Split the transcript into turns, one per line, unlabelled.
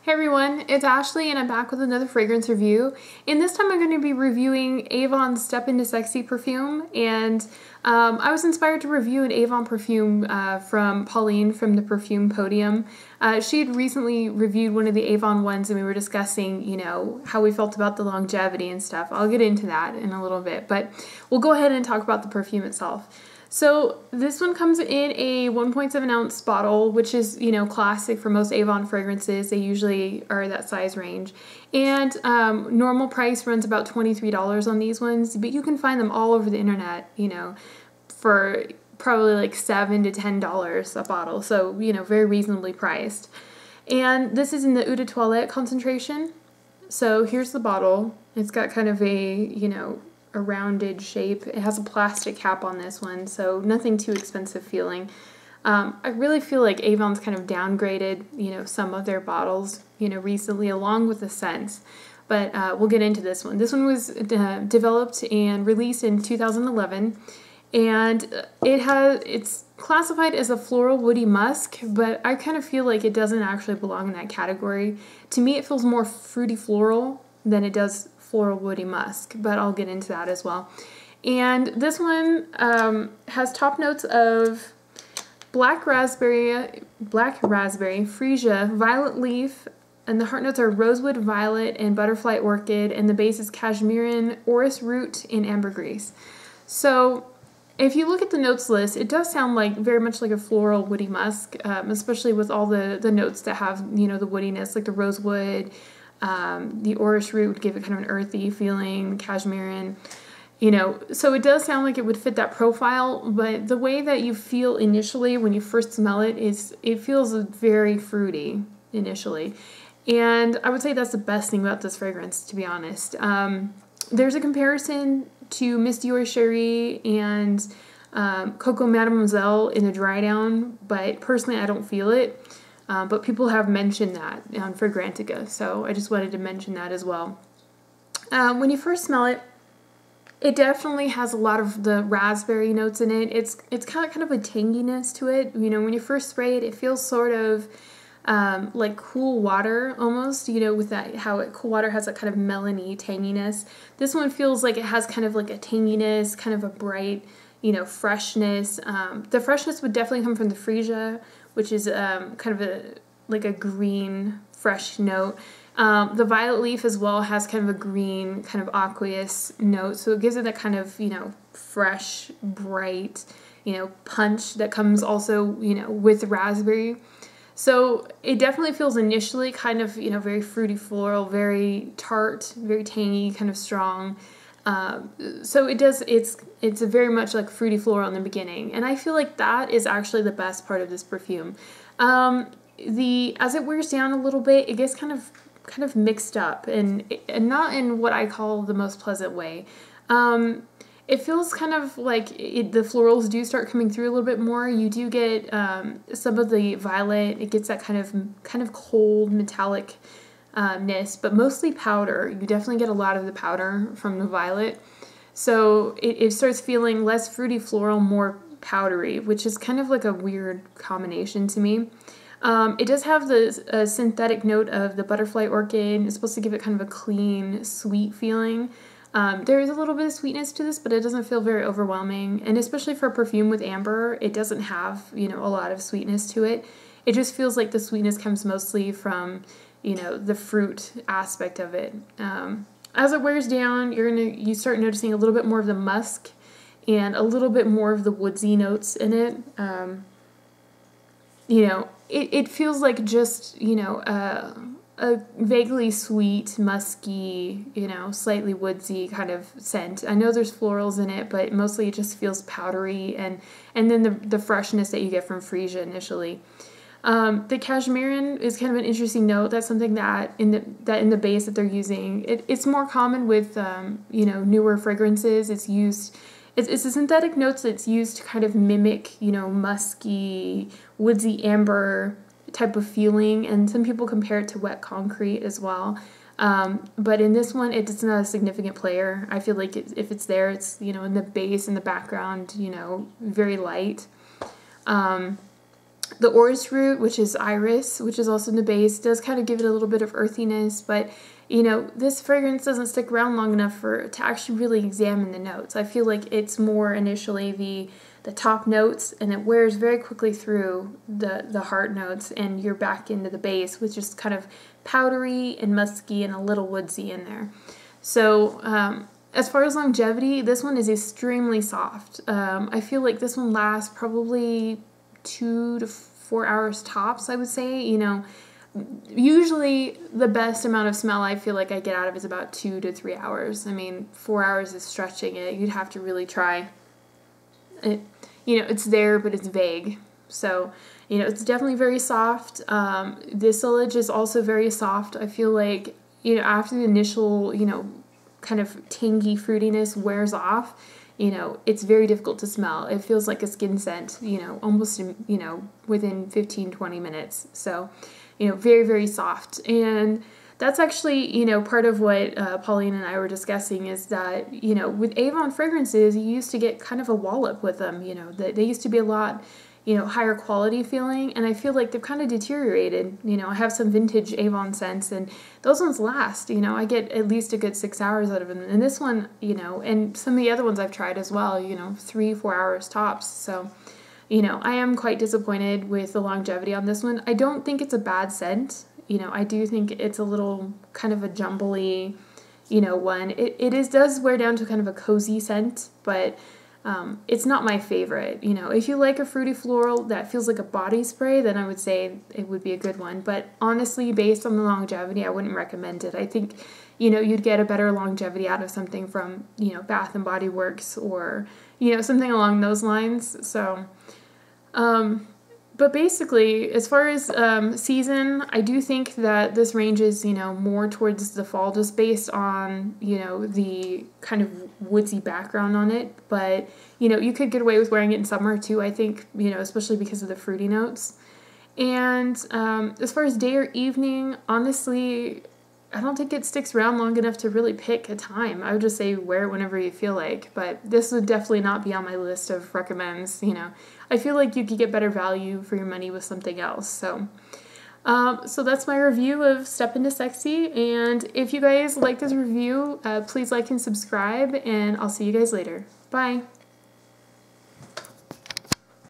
Hey everyone, it's Ashley and I'm back with another fragrance review. And this time I'm going to be reviewing Avon's Step Into Sexy perfume. And I was inspired to review an Avon perfume from Pauline from the Perfume Podium. She had recently reviewed one of the Avon ones and we were discussing, you know, how we felt about the longevity and stuff. I'll get into that in a little bit, but we'll go ahead and talk about the perfume itself. So this one comes in a 1.7 ounce bottle, which is, you know, classic for most Avon fragrances. They usually are that size range. And normal price runs about $23 on these ones, but you can find them all over the internet, you know, for probably like $7 to $10 a bottle. So, you know, very reasonably priced. And this is in the Eau de Toilette concentration. So here's the bottle. It's got kind of a, you know, a rounded shape. It has a plastic cap on this one, so nothing too expensive feeling. I really feel like Avon's kind of downgraded, you know, some of their bottles, you know, recently along with the scents. But we'll get into this one. This one was developed and released in 2011, and it's classified as a floral woody musk, but I kind of feel like it doesn't actually belong in that category. To me, it feels more fruity floral than it does floral woody musk, but I'll get into that as well. And this one has top notes of black raspberry, freesia, violet leaf, and the heart notes are rosewood, violet, and butterfly orchid, and the base is cashmerean, orris root, and ambergris. So if you look at the notes list, it does sound like very much like a floral woody musk, especially with all the notes that have, you know, the woodiness, like the rosewood. The orris root would give it kind of an earthy feeling, cashmerean, you know, so it does sound like it would fit that profile, but the way that you feel initially when you first smell it is it feels very fruity initially. And I would say that's the best thing about this fragrance, to be honest. There's a comparison to Miss Dior Cherie and Coco Mademoiselle in the dry down, but personally I don't feel it. But people have mentioned that on Fragrantica, so I just wanted to mention that as well. When you first smell it, it definitely has a lot of the raspberry notes in it. It's kind of a tanginess to it. You know, when you first spray it, it feels sort of like cool water almost, you know, with that, how cool water has that kind of melony tanginess. This one feels like it has kind of like a tanginess, kind of a bright, you know, freshness. The freshness would definitely come from the freesia, which is kind of like a green, fresh note. The violet leaf as well has kind of a green, kind of aqueous note, so it gives it that kind of, you know, fresh, bright, you know, punch that comes also, you know, with raspberry. So it definitely feels initially kind of, you know, very fruity floral, very tart, very tangy, kind of strong. So it's very much like fruity floral in the beginning, and I feel like that is actually the best part of this perfume. As it wears down a little bit, it gets kind of mixed up, and not in what I call the most pleasant way. It feels kind of like the florals do start coming through a little bit more. You do get some of the violet. It gets that kind of cold metallic ness, but mostly powder. You definitely get a lot of the powder from the violet. So it starts feeling less fruity floral, more powdery, which is kind of like a weird combination to me. It does have the synthetic note of the butterfly orchid. It's supposed to give it kind of a clean, sweet feeling. There is a little bit of sweetness to this, but it doesn't feel very overwhelming. And especially for a perfume with amber, it doesn't have, you know, a lot of sweetness to it. It just feels like the sweetness comes mostly from, you know, the fruit aspect of it. As it wears down, you start noticing a little bit more of the musk and a little bit more of the woodsy notes in it. You know, it feels like just, you know, a vaguely sweet, musky, you know, slightly woodsy kind of scent. I know there's florals in it, but mostly it just feels powdery, and then the freshness that you get from freesia initially. The cashmerean is kind of an interesting note. That's something that in the base that they're using. It's more common with you know, newer fragrances. It's used. It's a synthetic note that's used to kind of mimic, you know, musky, woodsy amber type of feeling, and some people compare it to wet concrete as well. But in this one, it's not a significant player. I feel like if it's there, it's, you know, in the base, in the background, you know, very light. The orris root, which is iris, which is also in the base, does kind of give it a little bit of earthiness, but you know, this fragrance doesn't stick around long enough to actually really examine the notes. I feel like it's more initially the top notes, and it wears very quickly through the heart notes, and you're back into the base, which is kind of powdery and musky and a little woodsy in there. So as far as longevity, this one is extremely soft. I feel like this one lasts probably 2 to 4 hours tops, I would say. You know, usually the best amount of smell I feel like I get out of is about 2 to 3 hours. I mean, 4 hours is stretching it. You'd have to really try. It, you know, it's there, but it's vague. So, you know, it's definitely very soft. The silage is also very soft. I feel like, you know, after the initial, you know, kind of tangy fruitiness wears off, you know, it's very difficult to smell. It feels like a skin scent, you know, almost, you know, within 15-20 minutes. So, you know, very, very soft. And that's actually, you know, part of what Pauline and I were discussing is that, you know, with Avon fragrances, you used to get kind of a wallop with them, you know, they used to be a lot, you know, higher quality feeling, and I feel like they've kind of deteriorated. You know, I have some vintage Avon scents, and those ones last, you know, I get at least a good 6 hours out of them, and this one, you know, and some of the other ones I've tried as well, you know, 3-4 hours tops. So, you know, I am quite disappointed with the longevity on this one. I don't think it's a bad scent. You know, I do think it's a little kind of a jumbly, you know, one. It does wear down to kind of a cozy scent, but it's not my favorite. You know, if you like a fruity floral that feels like a body spray, then I would say it would be a good one. But honestly, based on the longevity, I wouldn't recommend it. I think, you know, you'd get a better longevity out of something from, you know, Bath and Body Works or, you know, something along those lines. So, but basically, as far as season, I do think that this ranges, you know, more towards the fall just based on, you know, the kind of woodsy background on it. But, you know, you could get away with wearing it in summer too, I think, you know, especially because of the fruity notes. And as far as day or evening, honestly, I don't think it sticks around long enough to really pick a time. I would just say wear it whenever you feel like, but this would definitely not be on my list of recommends, you know. I feel like you could get better value for your money with something else. So that's my review of Step Into Sexy, and if you guys like this review, please like and subscribe, and I'll see you guys later. Bye!